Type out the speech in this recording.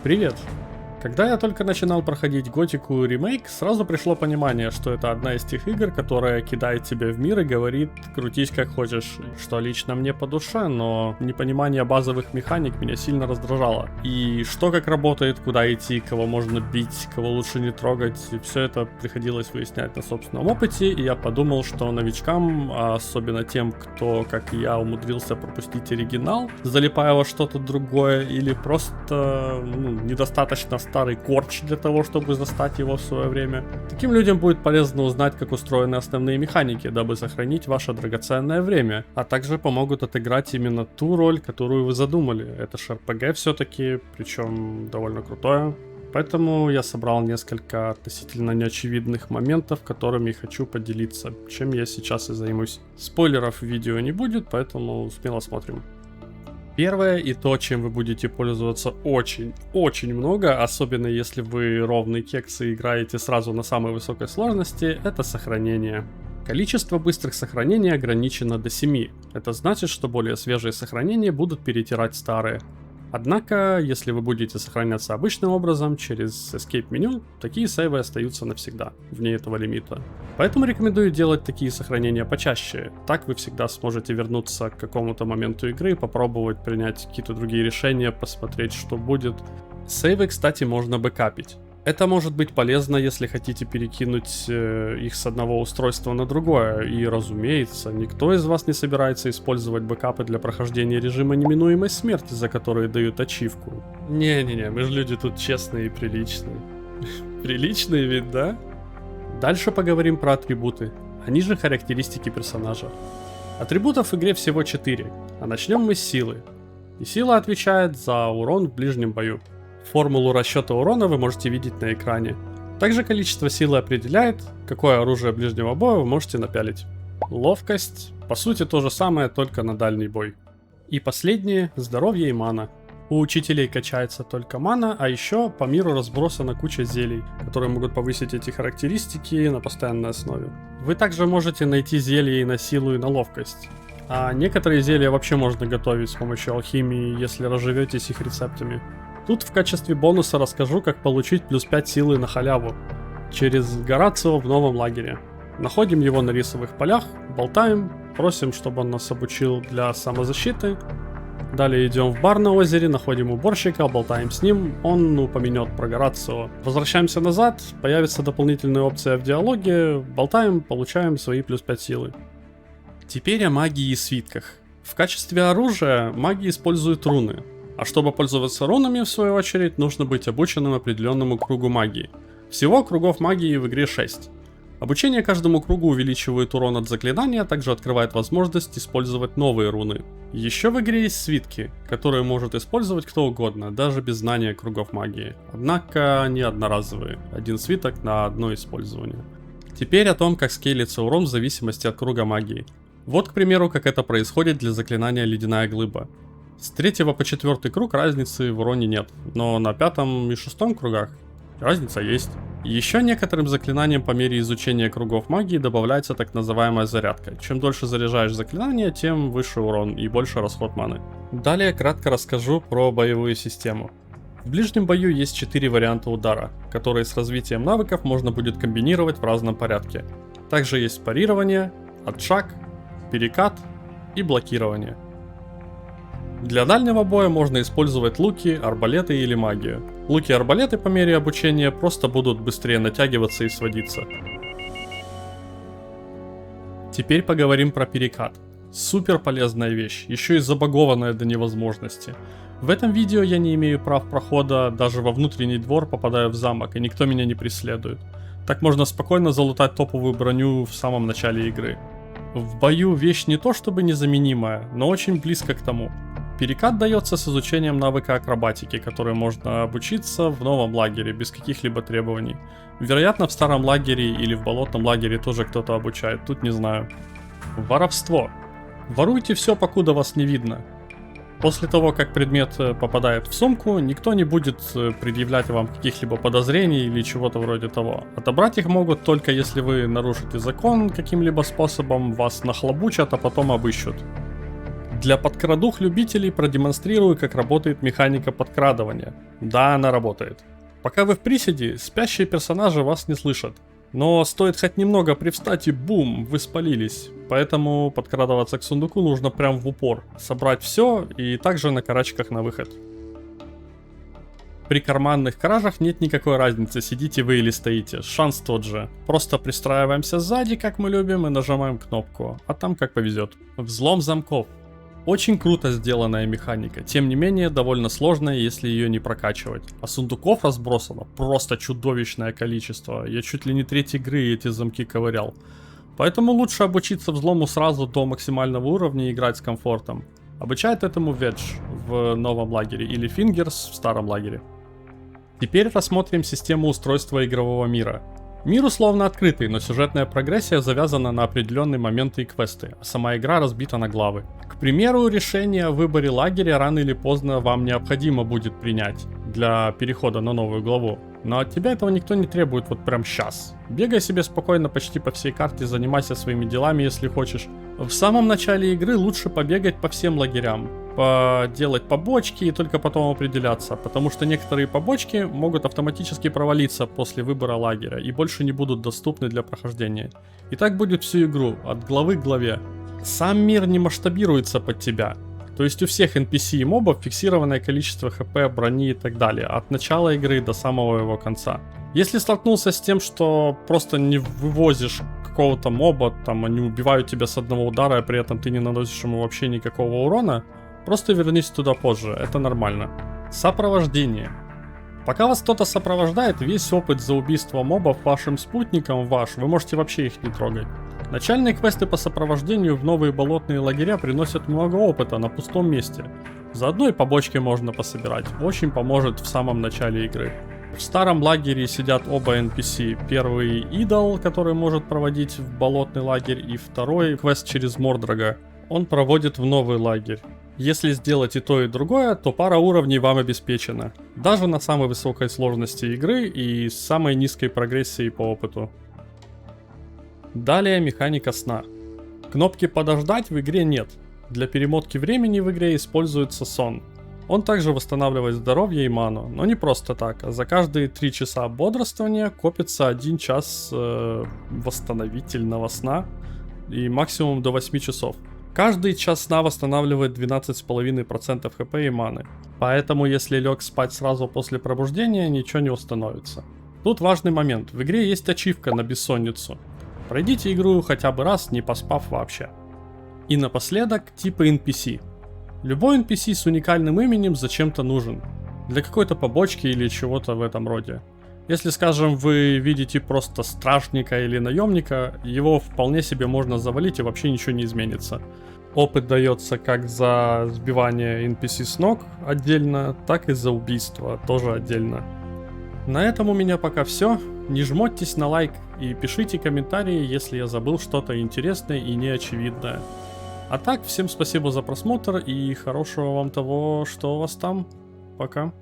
Привет! Когда я только начинал проходить Готику ремейк, сразу пришло понимание, что это одна из тех игр, которая кидает тебя в мир и говорит «крутись как хочешь», что лично мне по душе, но непонимание базовых механик меня сильно раздражало. И что как работает, куда идти, кого можно бить, кого лучше не трогать, и все это приходилось выяснять на собственном опыте, и я подумал, что новичкам, а особенно тем, кто, как и я, умудрился пропустить оригинал, залипая во что-то другое, или просто недостаточно старый корч для того, чтобы застать его в свое время. Таким людям будет полезно узнать, как устроены основные механики, дабы сохранить ваше драгоценное время, а также помогут отыграть именно ту роль, которую вы задумали. Это ж RPG все-таки, причем довольно крутое. Поэтому я собрал несколько относительно неочевидных моментов, которыми хочу поделиться, чем я сейчас и займусь. Спойлеров в видео не будет, поэтому смело смотрим. Первое и то, чем вы будете пользоваться очень много, особенно если вы ровный кекс и играете сразу на самой высокой сложности, это сохранение. Количество быстрых сохранений ограничено до 7. Это значит, что более свежие сохранения будут перетирать старые. Однако, если вы будете сохраняться обычным образом, через Escape меню, такие сейвы остаются навсегда, вне этого лимита. Поэтому рекомендую делать такие сохранения почаще, так вы всегда сможете вернуться к какому-то моменту игры, попробовать принять какие-то другие решения, посмотреть, что будет. Сейвы, кстати, можно бэкапить. Это может быть полезно, если хотите перекинуть их с одного устройства на другое, и, разумеется, никто из вас не собирается использовать бэкапы для прохождения режима неминуемой смерти, за которые дают ачивку. Не-не-не, мы же люди тут честные и приличные. Приличные ведь, да? Дальше поговорим про атрибуты, они же характеристики персонажа. Атрибутов в игре всего 4, а начнем мы с силы. И сила отвечает за урон в ближнем бою. Формулу расчета урона вы можете видеть на экране. Также количество силы определяет, какое оружие ближнего боя вы можете напялить. Ловкость, по сути, то же самое, только на дальний бой. И последнее, здоровье и мана. У учителей качается только мана, а еще по миру разбросана куча зелий, которые могут повысить эти характеристики на постоянной основе. Вы также можете найти зелья и на силу, и на ловкость. А некоторые зелья вообще можно готовить с помощью алхимии, если разживетесь их рецептами. Тут в качестве бонуса расскажу, как получить плюс 5 силы на халяву через Горацио в новом лагере. Находим его на рисовых полях, болтаем, просим, чтобы он нас обучил для самозащиты. Далее идем в бар на озере, находим уборщика, болтаем с ним, он упомянет про Горацио. Возвращаемся назад, появится дополнительная опция в диалоге, болтаем, получаем свои плюс 5 силы. Теперь о магии и свитках. В качестве оружия маги используют руны. А чтобы пользоваться рунами, в свою очередь, нужно быть обученным определенному кругу магии. Всего кругов магии в игре 6. Обучение каждому кругу увеличивает урон от заклинания, а также открывает возможность использовать новые руны. Еще в игре есть свитки, которые может использовать кто угодно, даже без знания кругов магии. Однако они одноразовые, один свиток на одно использование. Теперь о том, как скейлится урон в зависимости от круга магии. Вот, к примеру, как это происходит для заклинания «Ледяная глыба». С 3 по 4 круг разницы в уроне нет, но на 5 и 6 кругах разница есть. Еще некоторым заклинаниям по мере изучения кругов магии добавляется так называемая зарядка. Чем дольше заряжаешь заклинание, тем выше урон и больше расход маны. Далее кратко расскажу про боевую систему. В ближнем бою есть 4 варианта удара, которые с развитием навыков можно будет комбинировать в разном порядке. Также есть парирование, отшаг, перекат и блокирование. Для дальнего боя можно использовать луки, арбалеты или магию. Луки и арбалеты по мере обучения просто будут быстрее натягиваться и сводиться. Теперь поговорим про перекат. Супер полезная вещь, еще и забагованная до невозможности. В этом видео я не имею прав прохода, даже во внутренний двор попадаю в замок, и никто меня не преследует. Так можно спокойно залутать топовую броню в самом начале игры. В бою вещь не то чтобы незаменимая, но очень близко к тому. Перекат дается с изучением навыка акробатики, который можно обучиться в новом лагере без каких-либо требований. Вероятно, в старом лагере или в болотном лагере тоже кто-то обучает, тут не знаю. Воровство. Воруйте все, покуда вас не видно. После того, как предмет попадает в сумку, никто не будет предъявлять вам каких-либо подозрений или чего-то вроде того. Отобрать их могут только если вы нарушите закон каким-либо способом, вас нахлобучат, а потом обыщут. Для подкрадух любителей продемонстрирую, как работает механика подкрадывания. Да, она работает. Пока вы в приседе, спящие персонажи вас не слышат. Но стоит хоть немного привстать и бум, вы спалились. Поэтому подкрадываться к сундуку нужно прям в упор. Собрать все и также на карачках на выход. При карманных кражах нет никакой разницы, сидите вы или стоите, шанс тот же. Просто пристраиваемся сзади, как мы любим, и нажимаем кнопку, а там как повезет. Взлом замков. Очень круто сделанная механика, тем не менее довольно сложная, если ее не прокачивать. А сундуков разбросано просто чудовищное количество, я чуть ли не треть игры эти замки ковырял. Поэтому лучше обучиться взлому сразу до максимального уровня и играть с комфортом. Обучает этому Ведж в новом лагере или Фингерс в старом лагере. Теперь рассмотрим систему устройства игрового мира. Мир условно открытый, но сюжетная прогрессия завязана на определенные моменты и квесты, а сама игра разбита на главы. К примеру, решение о выборе лагеря рано или поздно вам необходимо будет принять для перехода на новую главу. Но от тебя этого никто не требует вот прям сейчас. Бегай себе спокойно почти по всей карте, занимайся своими делами, если хочешь. В самом начале игры лучше побегать по всем лагерям, поделать побочки и только потом определяться, потому что некоторые побочки могут автоматически провалиться после выбора лагеря и больше не будут доступны для прохождения. И так будет всю игру, от главы к главе. Сам мир не масштабируется под тебя. То есть у всех NPC и мобов фиксированное количество хп, брони и так далее, от начала игры до самого его конца. Если столкнулся с тем, что просто не вывозишь какого-то моба, там они убивают тебя с одного удара, а при этом ты не наносишь ему вообще никакого урона, просто вернись туда позже, это нормально. Сопровождение. Пока вас кто-то сопровождает, весь опыт за убийство мобов вашим спутником ваш, вы можете вообще их не трогать. Начальные квесты по сопровождению в новые болотные лагеря приносят много опыта на пустом месте. Заодно и побочки можно пособирать, очень поможет в самом начале игры. В старом лагере сидят оба NPC. Первый идол, который может проводить в болотный лагерь, и второй квест через Мордрага. Он проводит в новый лагерь. Если сделать и то, и другое, то пара уровней вам обеспечена. Даже на самой высокой сложности игры и с самой низкой прогрессией по опыту. Далее механика сна. Кнопки «Подождать» в игре нет. Для перемотки времени в игре используется сон. Он также восстанавливает здоровье и ману, но не просто так, а за каждые 3 часа бодрствования копится 1 час восстановительного сна и максимум до 8 часов. Каждый час сна восстанавливает 12,5% хп и маны, поэтому если лег спать сразу после пробуждения, ничего не установится. Тут важный момент, в игре есть ачивка на бессонницу. Пройдите игру хотя бы раз, не поспав вообще. И напоследок типы NPC. Любой NPC с уникальным именем зачем-то нужен. Для какой-то побочки или чего-то в этом роде. Если, скажем, вы видите просто стражника или наемника, его вполне себе можно завалить и вообще ничего не изменится. Опыт дается как за сбивание NPC с ног отдельно, так и за убийство тоже отдельно. На этом у меня пока все. Не жмотьтесь на лайк и пишите комментарии, если я забыл что-то интересное и неочевидное. А так, всем спасибо за просмотр и хорошего вам того, что у вас там. Пока.